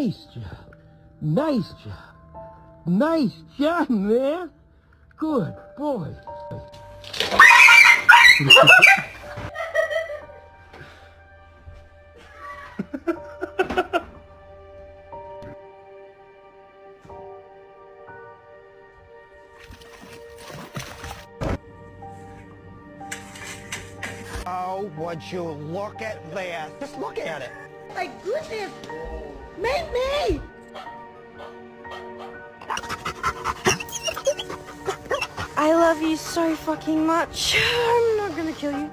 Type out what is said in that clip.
Nice job. Nice job. Nice job, man. Good boy. Oh, would you look at that? Just look at it. My goodness! Make me! I love you so fucking much. I'm not gonna kill you.